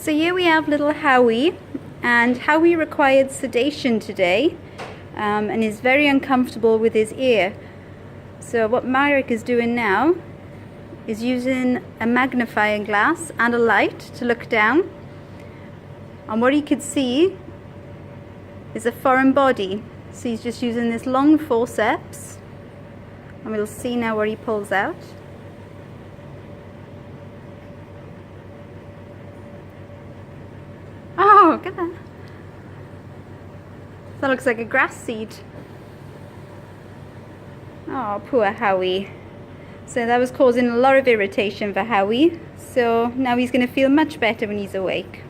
So here we have little Howie, and Howie required sedation today and is very uncomfortable with his ear. So what Myrick is doing now is using a magnifying glass and a light to look down, and what he could see is a foreign body. So he's just using this long forceps, and we'll see now what he pulls out. Oh, look at that. That looks like a grass seed. Oh, poor Howie. So that was causing a lot of irritation for Howie. So now he's going to feel much better when he's awake.